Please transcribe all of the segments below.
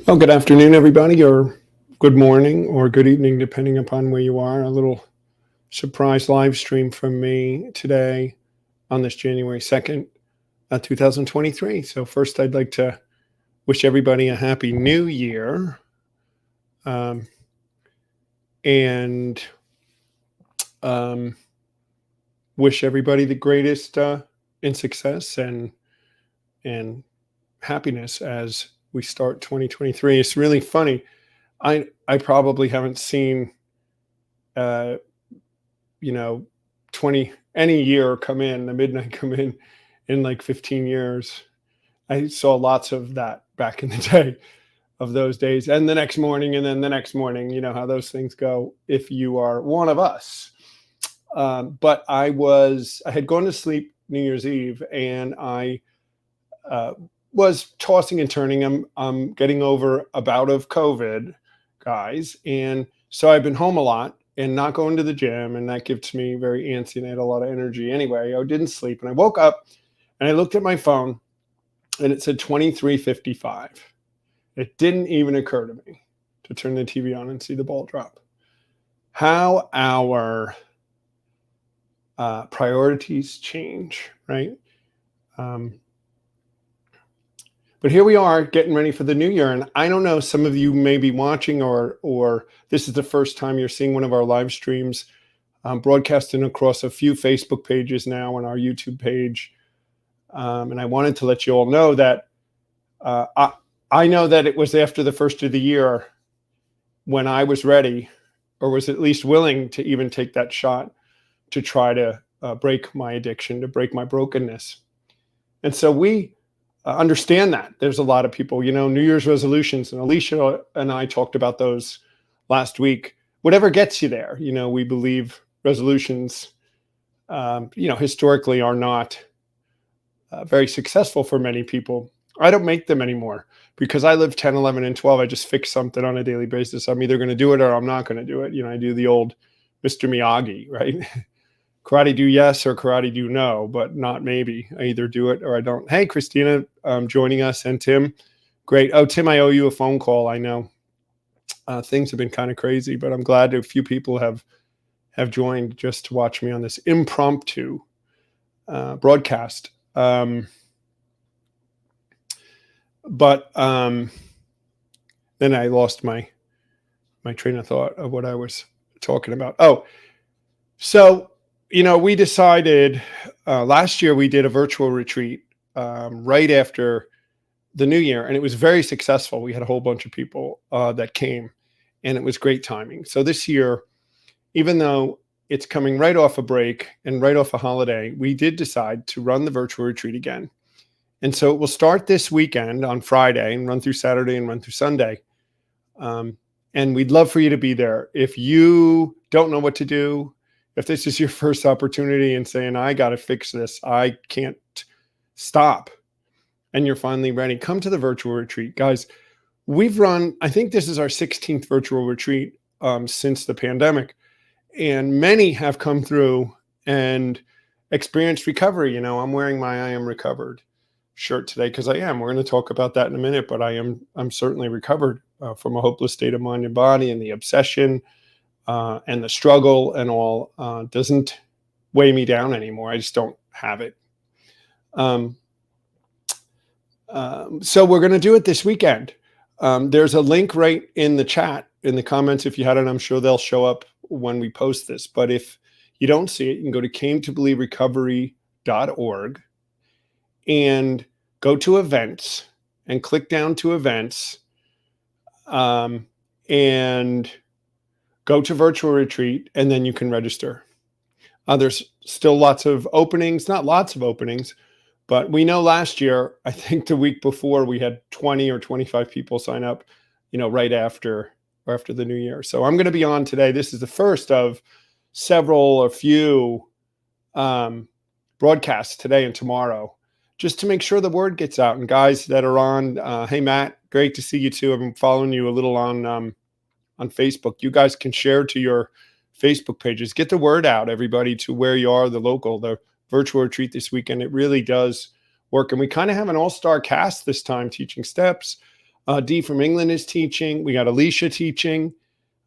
Well, good afternoon, everybody, or good morning, or good evening, depending upon where you are. A little surprise live stream from me today on this January 2nd, 2023. So, first, I'd like to wish everybody a happy new year um, and um, wish everybody the greatest in success and happiness as we start 2023. It's really funny. I probably haven't seen uh, you know, 20 any year come in, the midnight come in like 15 years. I saw lots of that back in the day of those days and the next morning and then the next morning, you know how those things go if you are one of us. But I had gone to sleep New Year's Eve and I uh, was tossing and turning. I'm getting over a bout of COVID, guys. And so I've been home a lot and not going to the gym. And that gets me very antsy and I had a lot of energy anyway. I didn't sleep. And I woke up and I looked at my phone and it said 23:55. It didn't even occur to me to turn the TV on and see the ball drop. How our priorities change, right? Um, But here we are getting ready for the new year. And I don't know, some of you may be watching or this is the first time you're seeing one of our live streams broadcasting across a few Facebook pages now and our YouTube page. And I wanted to let you all know that uh, I, I know that it was after the first of the year when I was ready or was at least willing to even take that shot to try to break my addiction, to break my brokenness. And so we understand that there's a lot of people, New Year's resolutions, and Alicia and I talked about those last week. Whatever gets you there, we believe resolutions, historically are not very successful for many people. I don't make them anymore because I live 10, 11, and 12. I just fix something on a daily basis. I'm either going to do it or I'm not going to do it. I do the old Mr. Miyagi, right? Karate do yes or karate do no, but not maybe. I either do it or I don't. Hey, Christina, joining us, and Tim. Great. Oh, Tim, I owe you a phone call. I know things have been kind of crazy, but I'm glad a few people have joined just to watch me on this impromptu broadcast. But then I lost my train of thought of what I was talking about. Oh, so we decided last year we did a virtual retreat right after the new year, and it was very successful. We had a whole bunch of people that came, and it was great timing. So this year, even though it's coming right off a break and right off a holiday, we did decide to run the virtual retreat again. And so it will start this weekend on Friday and run through Saturday and run through Sunday. And we'd love for you to be there. If you don't know what to do, if this is your first opportunity and saying, I got to fix this, I can't stop, and you're finally ready, come to the virtual retreat. Guys, we've run, I think this is our 16th virtual retreat since the pandemic. And many have come through and experienced recovery. I'm wearing my I Am Recovered shirt today because I am. We're going to talk about that in a minute, but I'm certainly recovered from a hopeless state of mind and body, and the obsession and the struggle and all doesn't weigh me down anymore. I just don't have it. So we're going to do it this weekend. There's a link right in the chat, in the comments. If you had it, I'm sure they'll show up when we post this. But if you don't see it, you can go to cametobelieverecovery.org and go to events and click down to events and go to virtual retreat, and then you can register. There's still lots of openings, not lots of openings, but we know last year, I think the week before, we had 20 or 25 people sign up, right after the new year. So I'm going to be on today. This is the first of a few broadcasts today and tomorrow, just to make sure the word gets out. And guys that are on, hey, Matt, great to see you too. I'm following you a little on Facebook. You guys can share to your Facebook pages. Get the word out, everybody, to where you are, the virtual retreat this weekend. It really does work. And we kind of have an all-star cast this time, teaching steps. Dee from England is teaching. We got Alicia teaching.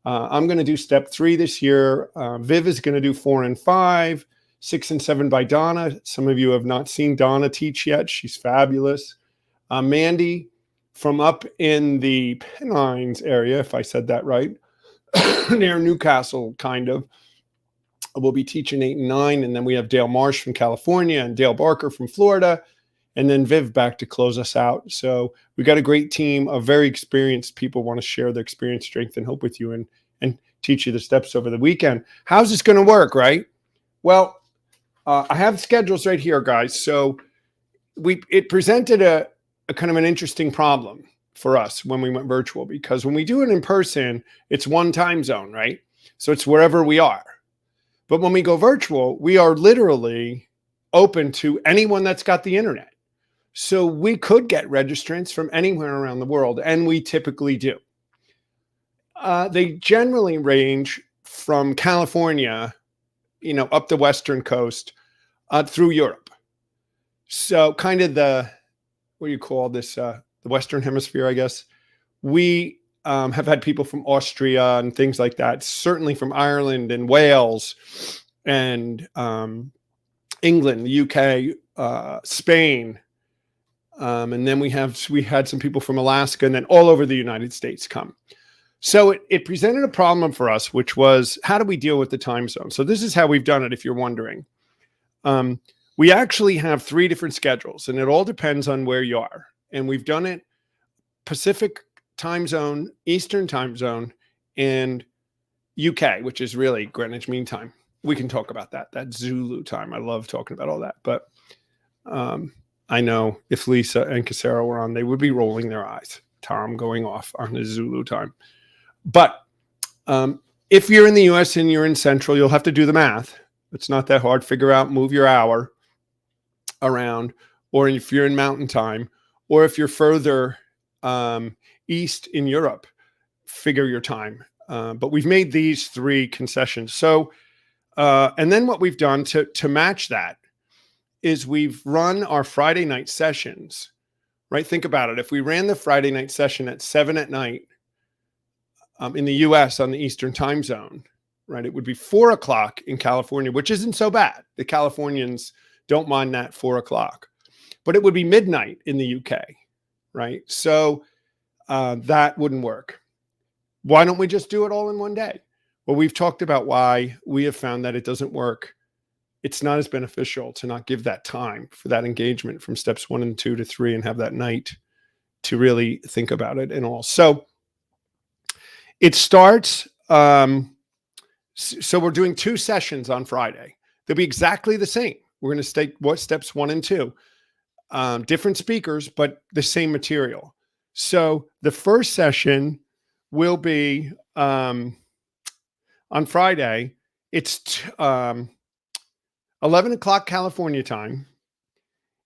I'm going to do step 3 this year. Viv is going to do 4 and 5, 6 and 7 by Donna. Some of you have not seen Donna teach yet. She's fabulous. Mandy from up in the Pennines area, if I said that right, near Newcastle, kind of. We'll be teaching 8 and 9. And then we have Dale Marsh from California and Dale Barker from Florida. And then Viv back to close us out. So we got a great team of very experienced people want to share their experience, strength, and hope with you and teach you the steps over the weekend. How's this going to work, right? Well, I have schedules right here, guys. So it presented a kind of an interesting problem for us when we went virtual, because when we do it in person, it's one time zone, right? So it's wherever we are. But when we go virtual, we are literally open to anyone that's got the internet. So we could get registrants from anywhere around the world, and we typically do. They generally range from California, up the Western coast, through Europe. So kind of what do you call this? The Western Hemisphere, I guess. We have had people from Austria and things like that, certainly from Ireland and Wales and England, the UK, Spain. And then we had some people from Alaska, and then all over the United States come. So it presented a problem for us, which was, how do we deal with the time zone? So this is how we've done it, if you're wondering. We actually have 3 different schedules, and it all depends on where you are. And we've done it Pacific time zone, Eastern time zone, and UK, which is really Greenwich Mean Time. We can talk about that. That's Zulu time. I love talking about all that. But I know if Lisa and Casera were on, they would be rolling their eyes. Tom going off on the Zulu time. But if you're in the US and you're in Central, you'll have to do the math. It's not that hard. Move your hour around. Or if you're in Mountain Time, or if you're further east in Europe, figure your time. But we've made these 3 concessions. So, and then what we've done to match that is we've run our Friday night sessions, right? Think about it. If we ran the Friday night session at 7 at night in the US on the Eastern time zone, right? It would be 4 o'clock in California, which isn't so bad. The Californians don't mind that 4 o'clock, but it would be midnight in the UK, right? So that wouldn't work. Why don't we just do it all in one day? Well, we've talked about why we have found that it doesn't work. It's not as beneficial to not give that time for that engagement from steps 1 and 2 to 3 and have that night to really think about it and all. So it starts, so we're doing 2 sessions on Friday. They'll be exactly the same. We're going to state what steps 1 and 2, different speakers, but the same material. So the first session will be on Friday. It's 11 o'clock California time.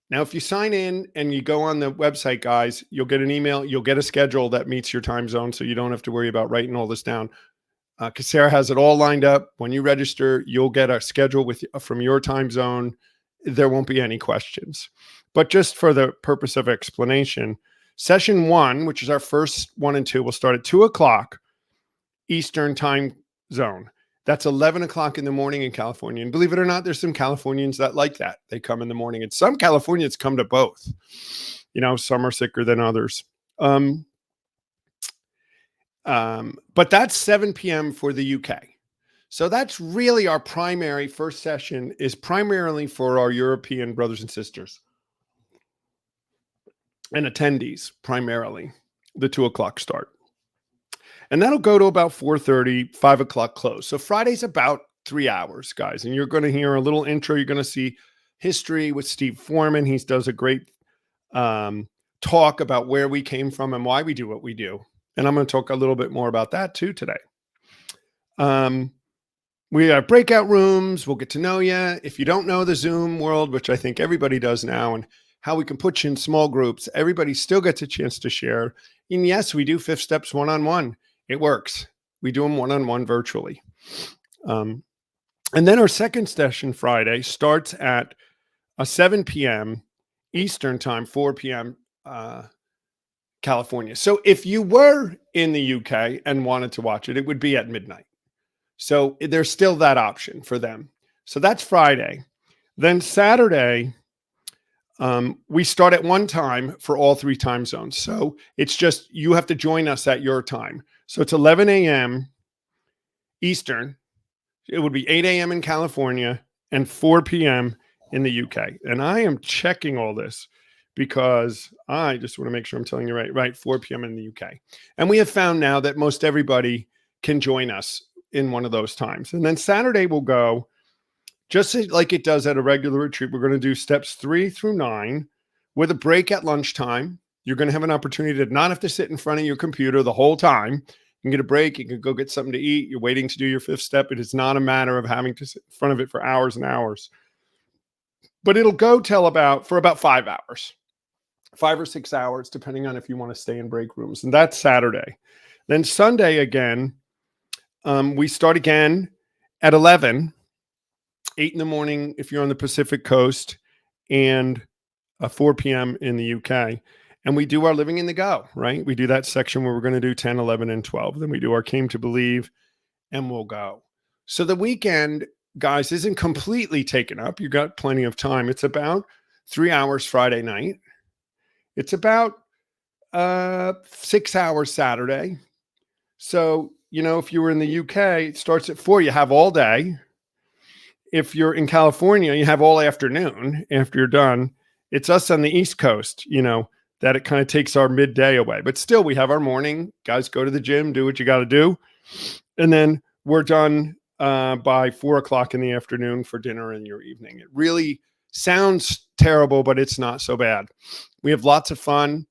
Now, if you sign in and you go on the website, guys, you'll get an email. You'll get a schedule that meets your time zone, so you don't have to worry about writing all this down. Casera has it all lined up. When you register, you'll get a schedule from your time zone. There won't be any questions. But just for the purpose of explanation, session 1, which is our first 1 and 2, will start at 2 o'clock Eastern time zone. That's 11 o'clock in the morning in California. And believe it or not, there's some Californians that like that. They come in the morning. And some Californians come to both. Some are sicker than others. But that's 7 p.m. for the UK. So that's really our primary first session, is primarily for our European brothers and sisters and attendees, primarily the 2 o'clock start. And that'll go to about 4:30, 5 o'clock close. So Friday's about 3 hours, guys. And you're going to hear a little intro. You're going to see history with Steve Foreman. He does a great talk about where we came from and why we do what we do. And I'm going to talk a little bit more about that too today. We have breakout rooms. We'll get to know you. If you don't know the Zoom world, which I think everybody does now, and how we can put you in small groups, everybody still gets a chance to share. And yes, we do 5 steps one-on-one. It works. We do them one-on-one virtually. And then our second session Friday starts at 7 p.m. Eastern time, 4 p.m. California. So if you were in the UK and wanted to watch it, it would be at midnight. So there's still that option for them. So that's Friday. Then Saturday, we start at one time for all three time zones. So it's just you have to join us at your time. So it's 11 a.m. Eastern. It would be 8 a.m. in California and 4 p.m. in the UK. And I am checking all this because I just want to make sure I'm telling you right, 4 p.m. in the UK. And we have found now that most everybody can join us in one of those times. And then Saturday will go just like it does at a regular retreat. We're going to do steps 3 through 9 with a break at lunchtime. You're going to have an opportunity to not have to sit in front of your computer the whole time. You can get a break. You can go get something to eat. You're waiting to do your 5th step. It is not a matter of having to sit in front of it for hours and hours. But it'll go for about 5 hours, 5 or 6 hours, depending on if you want to stay in break rooms. And that's Saturday. Then Sunday again, we start again at 11, 8 in the morning if you're on the Pacific Coast, and 4 p.m. in the UK. And we do our Living in the Go, right? We do that section where we're going to do 10, 11, and 12. Then we do our Came to Believe, and we'll go. So the weekend, guys, isn't completely taken up. You got plenty of time. It's about 3 hours Friday night. It's about 6 hours Saturday. So, if you were in the UK, it starts at 4. You have all day. If you're in California, you have all afternoon after you're done. It's us on the East Coast, that it kind of takes our midday away. But still, we have our morning. Guys, go to the gym, do what you got to do. And then we're done by 4 o'clock in the afternoon for dinner in your evening. It really sounds terrible, but it's not so bad. We have lots of fun.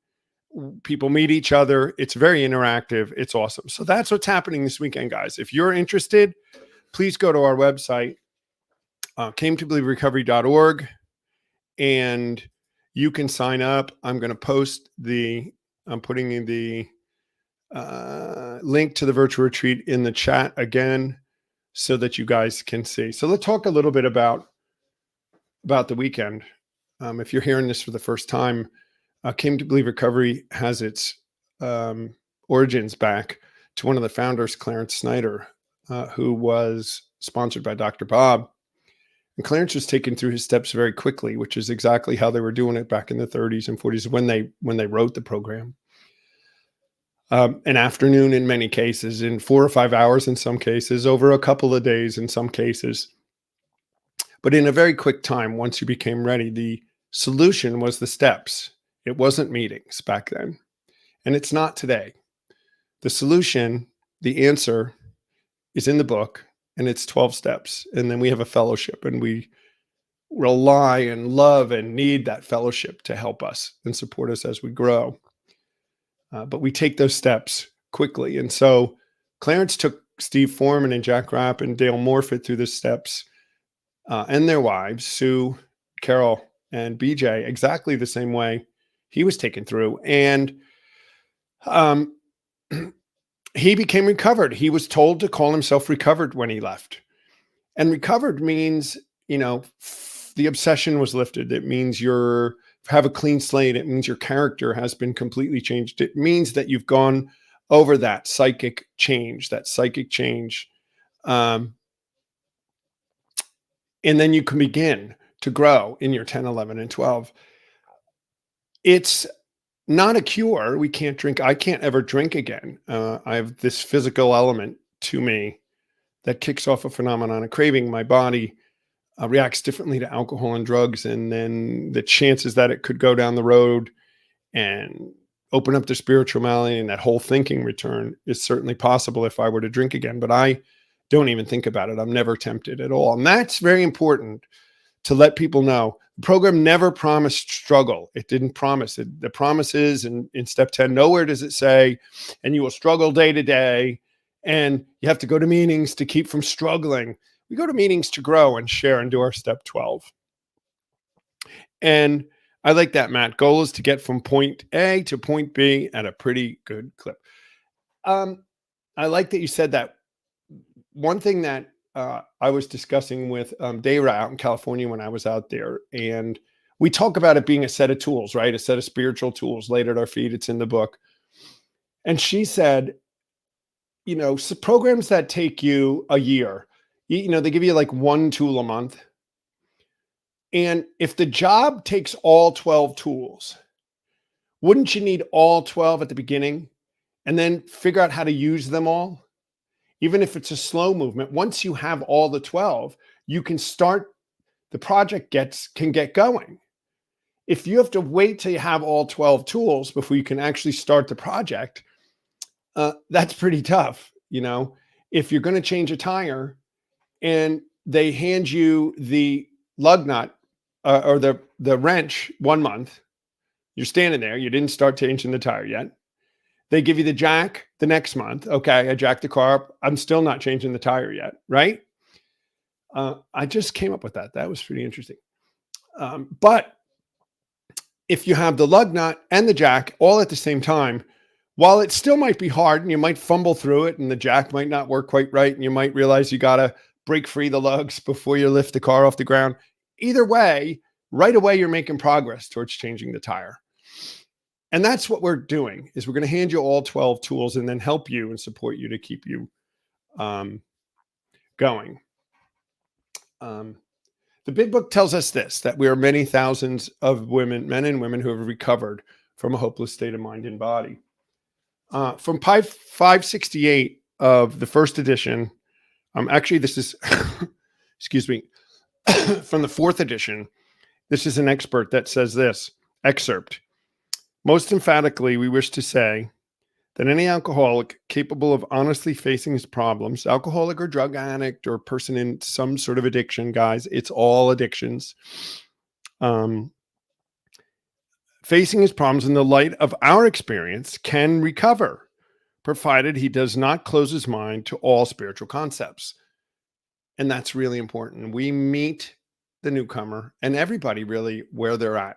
People meet each other. It's very interactive. It's awesome. So that's what's happening this weekend, guys. If you're interested, please go to our website, cametobelieverecovery.org, and you can sign up. I'm putting in the link to the virtual retreat in the chat again so that you guys can see. So let's talk a little bit about the weekend. If you're hearing this for the first time, Came to Believe Recovery has its origins back to one of the founders, Clarence Snyder, who was sponsored by Dr. Bob. And Clarence was taken through his steps very quickly, which is exactly how they were doing it back in the 30s and 40s when they wrote the program. An afternoon in many cases, in 4 or 5 hours in some cases, over a couple of days in some cases. But in a very quick time, once you became ready, the solution was the steps. It wasn't meetings back then. And it's not today. The solution, the answer, is in the book. And it's 12 steps. And then we have a fellowship, and we rely and love and need that fellowship to help us and support us as we grow. But we take those steps quickly. And so Clarence took Steve Foreman and Jack Rapp and Dale Morfitt through the steps, and their wives, Sue, Carol, and BJ, exactly the same way he was taken through. And he became recovered. He was told to call himself recovered when he left. And recovered means, the obsession was lifted. It means you have a clean slate. It means your character has been completely changed. It means that you've gone over that psychic change. And then you can begin to grow in your 10, 11, and 12. It's not a cure. We can't drink. I can't ever drink again. I have this physical element to me that kicks off a phenomenon, a craving. My body reacts differently to alcohol and drugs. And then the chances that it could go down the road and open up to spiritual malady and that whole thinking return is certainly possible if I were to drink again. But I don't even think about it. I'm never tempted at all. And that's very important to let people know. The program never promised struggle. It didn't promise it. The promise is in step 10, nowhere does it say, and you will struggle day to day, and you have to go to meetings to keep from struggling. We go to meetings to grow and share and do our step 12. And I like that, Matt. Goal is to get from point A to point B at a pretty good clip. I like that you said that. One thing that I was discussing with Dayra out in California when I was out there, and we talk about it being a set of tools, right? A set of spiritual tools laid at our feet. It's in the book. And she said, so programs that take you a year, they give you like one tool a month. And if the job takes all 12 tools, wouldn't you need all 12 at the beginning and then figure out how to use them all? Even if it's a slow movement, once you have all the 12, you can start, the project can get going. If you have to wait till you have all 12 tools before you can actually start the project, that's pretty tough. If you're going to change a tire and they hand you the lug nut or the wrench 1 month, you're standing there, you didn't start changing the tire yet. They give you the jack the next month. Okay, I jacked the car up. I'm still not changing the tire yet, right? I just came up with that. That was pretty interesting. But if you have the lug nut and the jack all at the same time, while it still might be hard and you might fumble through it and the jack might not work quite right and you might realize you got to break free the lugs before you lift the car off the ground, either way, right away, you're making progress towards changing the tire. And that's what we're doing, is we're going to hand you all 12 tools and then help you and support you to keep you going. The big book tells us this, that we are many thousands of men and women who have recovered from a hopeless state of mind and body. From 568 of the first edition, actually this is, excuse me, from the fourth edition, this is an expert that says this, excerpt. Most emphatically, we wish to say that any alcoholic capable of honestly facing his problems, alcoholic or drug addict or person in some sort of addiction, guys, it's all addictions, facing his problems in the light of our experience can recover, provided he does not close his mind to all spiritual concepts. And that's really important. We meet the newcomer and everybody really where they're at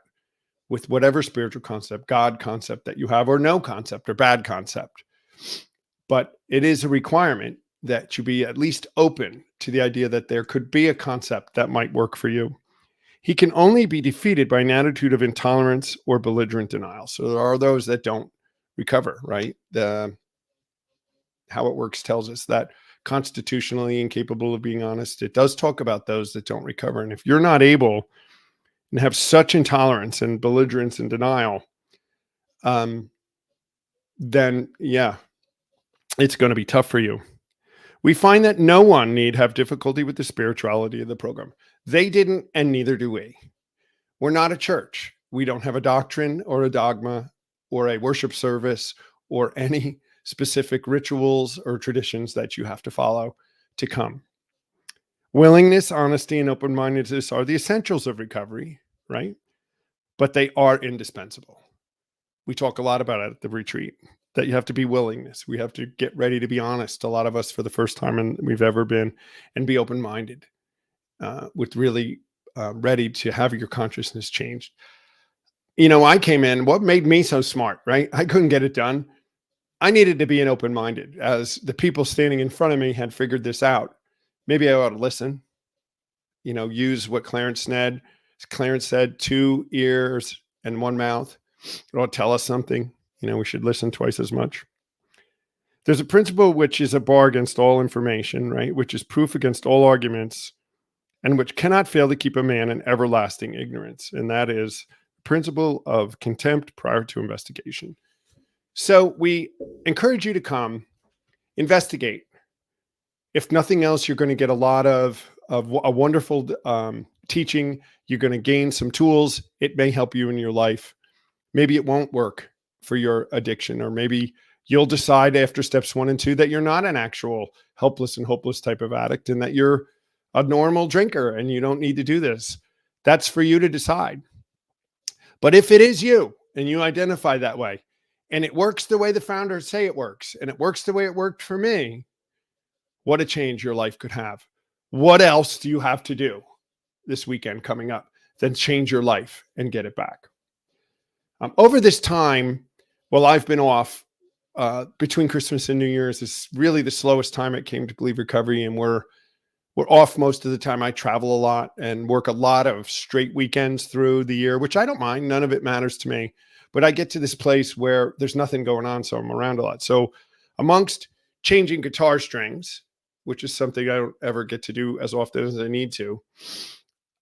with whatever spiritual concept, God concept that you have, or no concept or bad concept. But it is a requirement that you be at least open to the idea that there could be a concept that might work for you. He can only be defeated by an attitude of intolerance or belligerent denial. So there are those that don't recover, right? How it works tells us that constitutionally incapable of being honest. It does talk about those that don't recover. And if you're not able and have such intolerance and belligerence and denial, then yeah, it's going to be tough for you. We find that no one need have difficulty with the spirituality of the program. They didn't, and neither do we. We're not a church. We don't have a doctrine or a dogma or a worship service or any specific rituals or traditions that you have to follow to come. Willingness, honesty, and open-mindedness are the essentials of recovery, right? But they are indispensable. We talk a lot about it at the retreat, that you have to be willingness. We have to get ready to be honest, a lot of us for the first time we've ever been, and be open-minded, with really ready to have your consciousness changed. I came in, what made me so smart, right? I couldn't get it done. I needed to be an open-minded, as the people standing in front of me had figured this out. Maybe I ought to listen, use what Clarence said, 2 ears and 1 mouth. It ought to tell us something. We should listen twice as much. There's a principle which is a bar against all information, right? Which is proof against all arguments, and which cannot fail to keep a man in everlasting ignorance. And that is the principle of contempt prior to investigation. So we encourage you to come, investigate. If nothing else, you're going to get a lot of a wonderful teaching. You're going to gain some tools. It may help you in your life. Maybe it won't work for your addiction, or maybe you'll decide after steps 1 and 2 that you're not an actual helpless and hopeless type of addict, and that you're a normal drinker and you don't need to do this. That's for you to decide. But if it is you and you identify that way, and it works the way the founders say it works, and it works the way it worked for me, what a change your life could have. What else do you have to do this weekend coming up than change your life and get it back? Over this time, while I've been off, between Christmas and New Year's is really the slowest time it came to Believe Recovery, and we're we're off most of the time. I travel a lot and work a lot of straight weekends through the year, which I don't mind. None of it matters to me. But I get to this place where there's nothing going on, so I'm around a lot. So amongst changing guitar strings, which is something I don't ever get to do as often as I need to,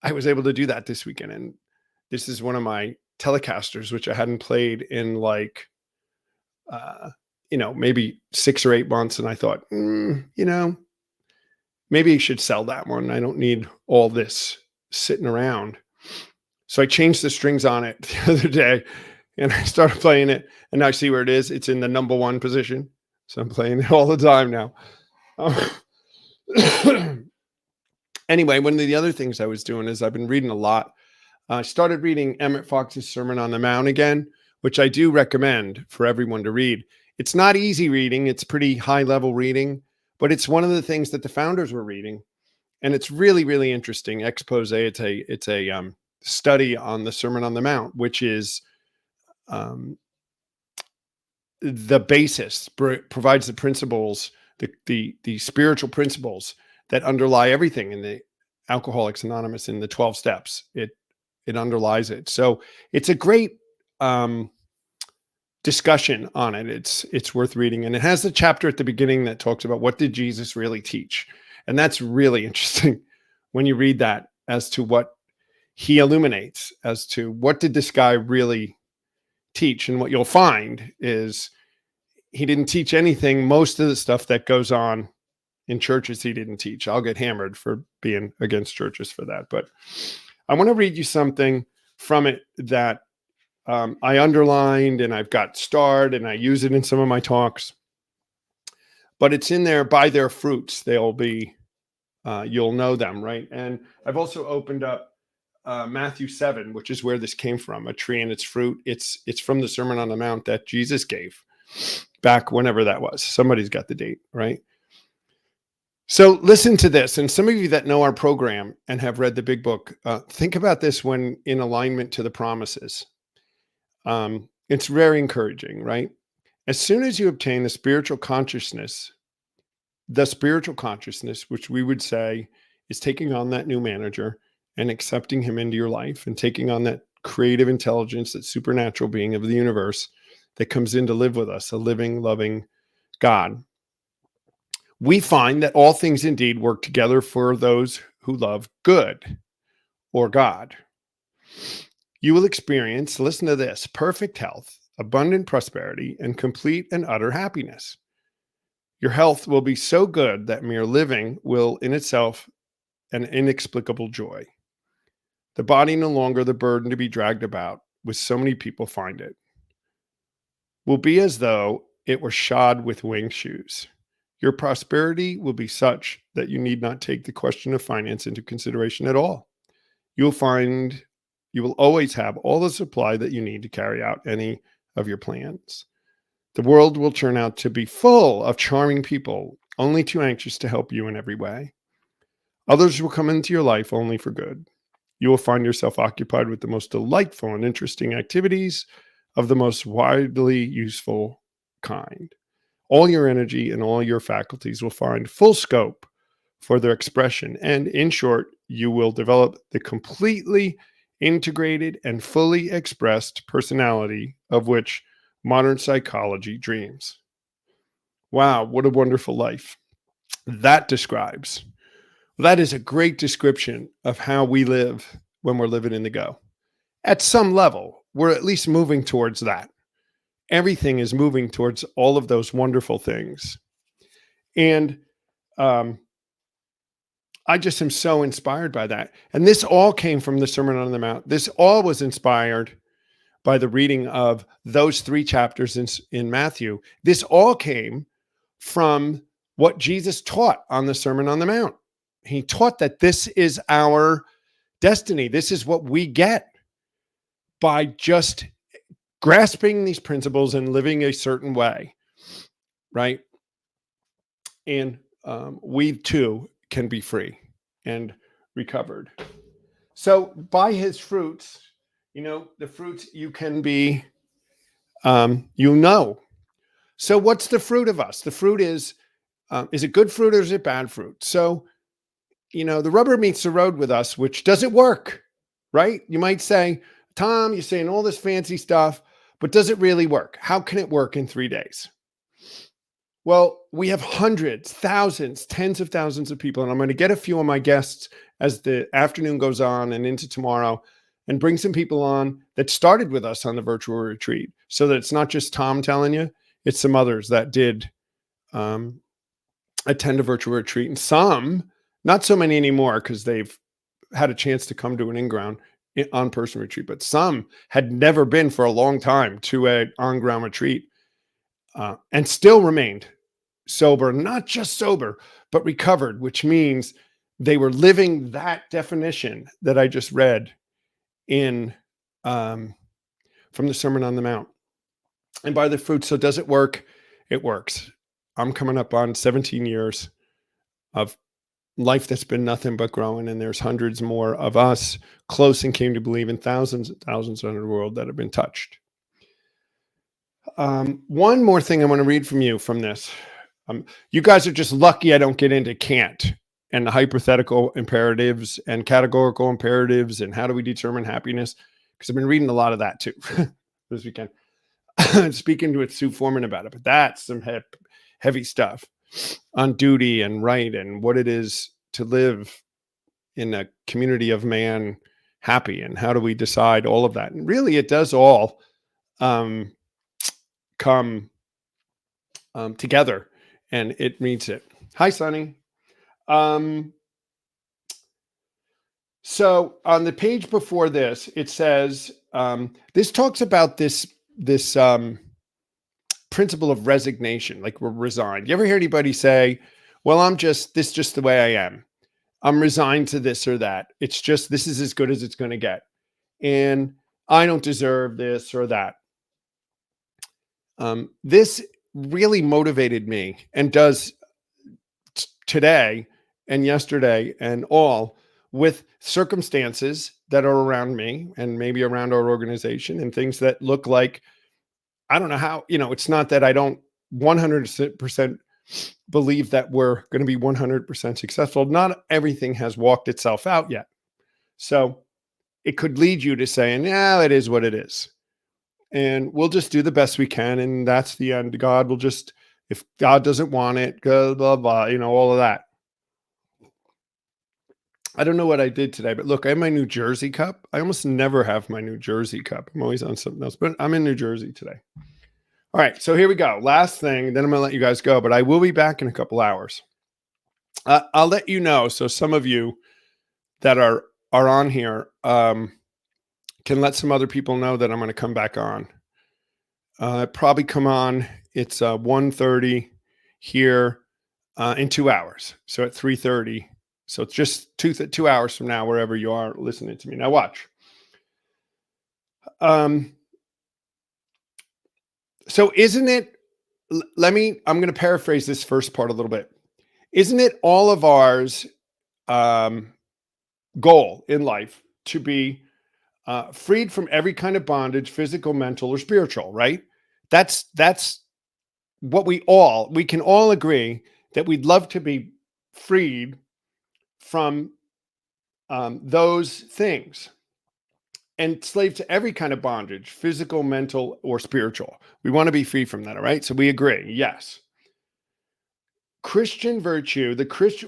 I was able to do that this weekend. And this is one of my Telecasters, which I hadn't played in like, maybe 6 or 8 months. And I thought, maybe you should sell that one. I don't need all this sitting around. So I changed the strings on it the other day and I started playing it. And now I see where it is. It's in the number 1 position. So I'm playing it all the time now. Anyway, one of the other things I was doing is I've been reading a lot. I started reading Emmett Fox's Sermon on the Mount again, which I do recommend for everyone to read. It's not easy reading. It's pretty high level reading, but it's one of the things that the founders were reading. And it's really, really interesting expose. It's a study on the Sermon on the Mount, which is the basis, provides the principles, the spiritual principles that underlie everything in the Alcoholics Anonymous in the 12 steps. It underlies it. So it's a great discussion on it. It's worth reading. And it has a chapter at the beginning that talks about what did Jesus really teach? And that's really interesting when you read that as to what he illuminates, as to what did this guy really teach. And what you'll find is he didn't teach anything. Most of the stuff that goes on in churches, he didn't teach. I'll get hammered for being against churches for that. But I want to read you something from it that I underlined and I've got starred and I use it in some of my talks. But it's in there, by their fruits, they'll be, you'll know them, right? And I've also opened up Matthew 7, which is where this came from, a tree and its fruit. It's from the Sermon on the Mount that Jesus gave back whenever that was. Somebody's got the date, right? So listen to this. And some of you that know our program and have read the big book, think about this when in alignment to the promises. It's very encouraging, right? As soon as you obtain the spiritual consciousness, which we would say is taking on that new manager and accepting him into your life and taking on that creative intelligence, that supernatural being of the universe that comes in to live with us, a living, loving God. We find that all things indeed work together for those who love good, or God. You will experience, listen to this, perfect health, abundant prosperity, and complete and utter happiness. Your health will be so good that mere living will in itself an inexplicable joy. The body no longer the burden to be dragged about, with so many people find it, will be as though it were shod with winged shoes. Your prosperity will be such that you need not take the question of finance into consideration at all. You'll find you will always have all the supply that you need to carry out any of your plans. The world will turn out to be full of charming people, only too anxious to help you in every way. Others will come into your life only for good. You will find yourself occupied with the most delightful and interesting activities of the most widely useful kind. All your energy and all your faculties will find full scope for their expression. And in short, you will develop the completely integrated and fully expressed personality of which modern psychology dreams. Wow, what a wonderful life. That is a great description of how we live when we're living in the go. At some level, we're at least moving towards that. Everything is moving towards all of those wonderful things. And I just am so inspired by that. And this all came from the Sermon on the Mount. This all was inspired by the reading of those 3 chapters in Matthew. This all came from what Jesus taught on the Sermon on the Mount. He taught that this is our destiny. This is what we get by just grasping these principles and living a certain way, right? And we too can be free and recovered. So by his fruits, the fruits you can be, So what's the fruit of us? The fruit is it good fruit or is it bad fruit? So the rubber meets the road with us, which does it work, right? You might say, Tom, you're saying all this fancy stuff, but does it really work? How can it work in 3 days? Well, we have hundreds, thousands, tens of thousands of people, and I'm going to get a few of my guests as the afternoon goes on and into tomorrow, and bring some people on that started with us on the virtual retreat, so that it's not just Tom telling you, it's some others that did attend a virtual retreat, and some, not so many anymore because they've had a chance to come to an in-ground on-person retreat, but some had never been for a long time to an on-ground retreat and still remained sober, not just sober, but recovered, which means they were living that definition that I just read in from the Sermon on the Mount. And by the fruit. So does it work? It works. I'm coming up on 17 years of life that's been nothing but growing, and there's hundreds more of us close and came to believe, in thousands and thousands around the world that have been touched. One more thing I want to read from you from this. You guys are just lucky I don't get into Kant and the hypothetical imperatives and categorical imperatives and how do we determine happiness, because I've been reading a lot of that too this weekend. Speaking with Sue Foreman about it, but that's some heavy stuff on duty and right and what it is to live in a community of man happy, and how do we decide all of that. And really it does all come together, and it means it. Hi, Sonny. So on the page before this, it says, this talks about this principle of resignation, like we're resigned. You ever hear anybody say, well, this is just the way I am. I'm resigned to this or that. It's just, this is as good as it's going to get. And I don't deserve this or that. This really motivated me, and does today and yesterday and all, with circumstances that are around me and maybe around our organization, and things that look like, I don't know how, it's not that I don't 100% believe that we're going to be 100% successful. Not everything has walked itself out yet. So it could lead you to saying, yeah, it is what it is. And we'll just do the best we can. And that's the end. God will just, if God doesn't want it, blah, blah, blah, all of that. I don't know what I did today, but look, I have my New Jersey cup. I almost never have my New Jersey cup. I'm always on something else, but I'm in New Jersey today. All right, so here we go. Last thing, then I'm going to let you guys go, but I will be back in a couple hours. I'll let you know. So some of you that are on here can let some other people know that I'm going to come back on. Probably come on. It's 1:30 here in 2 hours. So at 3:30. So it's just 2 hours from now, wherever you are listening to me. Now watch. So isn't it, I'm going to paraphrase this first part a little bit. Isn't it all of ours goal in life to be freed from every kind of bondage, physical, mental, or spiritual, right? That's what we can all agree that we'd love to be freed from those things, and slave to every kind of bondage, physical, mental, or spiritual. We want to be free from that. All right. So we agree. Yes. Christian virtue,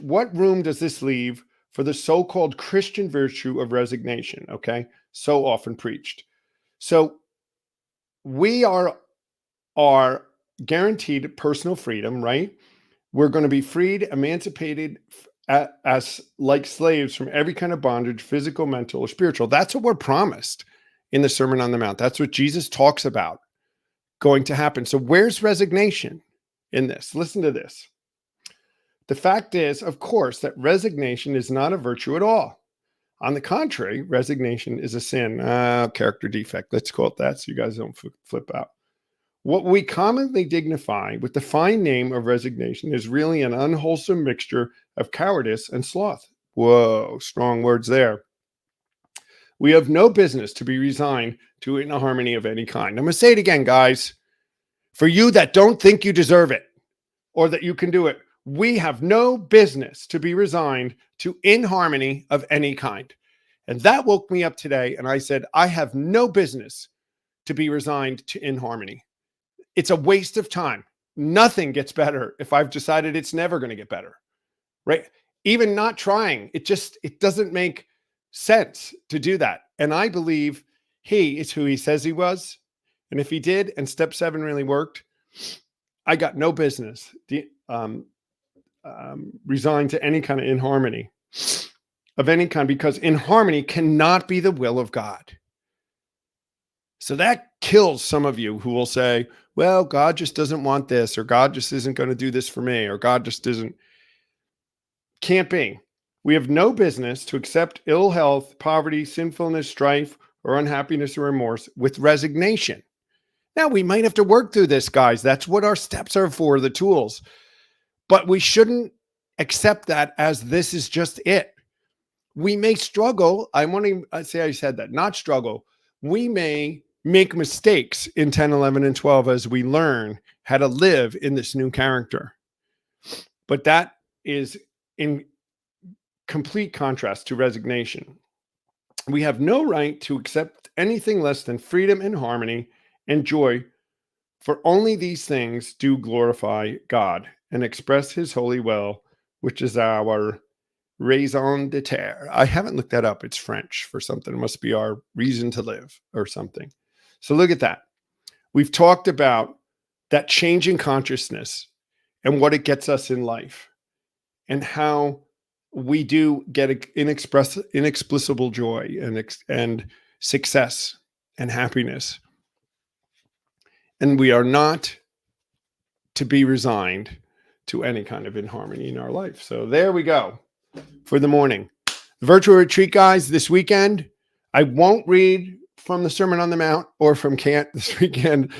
what room does this leave for the so-called Christian virtue of resignation? Okay. So often preached. So we are guaranteed personal freedom, right? We're going to be freed, emancipated as like slaves from every kind of bondage, physical, mental, or spiritual. That's what we're promised in the Sermon on the Mount. That's what Jesus talks about going to happen. So where's resignation in this? Listen to this. The fact is, of course, that resignation is not a virtue at all. On the contrary, resignation is a sin, character defect. Let's call it that so you guys don't flip out. What we commonly dignify with the fine name of resignation is really an unwholesome mixture of cowardice and sloth. Whoa, strong words there. We have no business to be resigned to inharmony of any kind. I'm going to say it again, guys. For you that don't think you deserve it or that you can do it, we have no business to be resigned to inharmony of any kind. And that woke me up today. And I said, I have no business to be resigned to inharmony. It's a waste of time. Nothing gets better if I've decided it's never going to get better, right? Even not trying, it doesn't make sense to do that. And I believe he is who he says he was. And if he did, and step 7 really worked, I got no business resigned to any kind of inharmony of any kind, because inharmony cannot be the will of God. So that kills some of you who will say, well, God just doesn't want this, or God just isn't going to do this for me, or God just isn't. Can't be. We have no business to accept ill health, poverty, sinfulness, strife, or unhappiness or remorse with resignation. Now, we might have to work through this, guys. That's what our steps are for, the tools. But we shouldn't accept that as this is just it. We may struggle. I want to say I said that, not struggle. We may make mistakes in 10, 11, and 12 as we learn how to live in this new character. But that is in complete contrast to resignation. We have no right to accept anything less than freedom and harmony and joy, for only these things do glorify God and express his holy will, which is our raison d'etre. I haven't looked that up. It's French for something. It must be our reason to live or something. So look at that. We've talked about that change in consciousness and what it gets us in life, and how we do get inexplicable joy and success and happiness. And we are not to be resigned to any kind of inharmony in our life. So there we go for the morning. The virtual retreat, guys, this weekend. I won't read from the Sermon on the Mount or from Kant this weekend.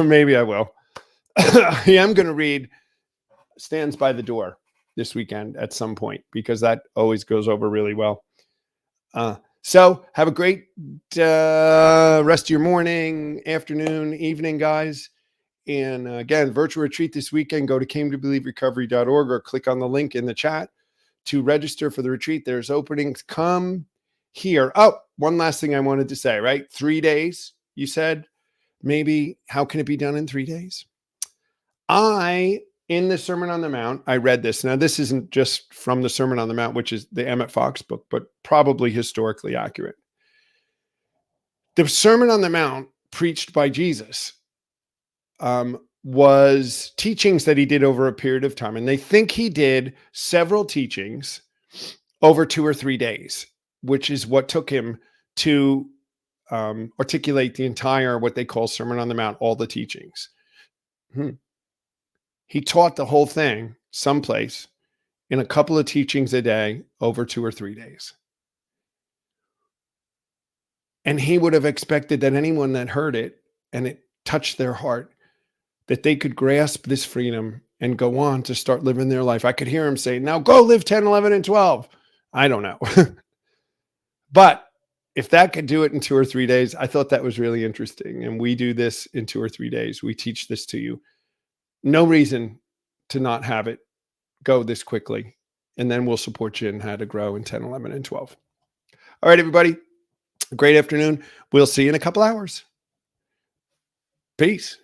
Maybe I will. I am going to read Stands by the Door this weekend at some point, because that always goes over really well. So have a great rest of your morning, afternoon, evening, guys. And again, virtual retreat this weekend. Go to cametobelieverecovery.org or click on the link in the chat to register for the retreat. There's openings. Come here. Oh, one last thing I wanted to say, right? 3 days, you said. Maybe how can it be done in 3 days? In the Sermon on the Mount, I read this. Now, this isn't just from the Sermon on the Mount, which is the Emmett Fox book, but probably historically accurate. The Sermon on the Mount preached by Jesus was teachings that he did over a period of time. And they think he did several teachings over 2 or 3 days, which is what took him to articulate the entire, what they call Sermon on the Mount, all the teachings. He taught the whole thing someplace in a couple of teachings a day over 2 or 3 days. And he would have expected that anyone that heard it and it touched their heart, that they could grasp this freedom and go on to start living their life. I could hear him say, now go live 10, 11, and 12. I don't know. But if that could do it in 2 or 3 days, I thought that was really interesting. And we do this in 2 or 3 days. We teach this to you. No reason to not have it go this quickly. And then we'll support you in how to grow in 10, 11, and 12. All right, everybody. Great afternoon. We'll see you in a couple hours. Peace.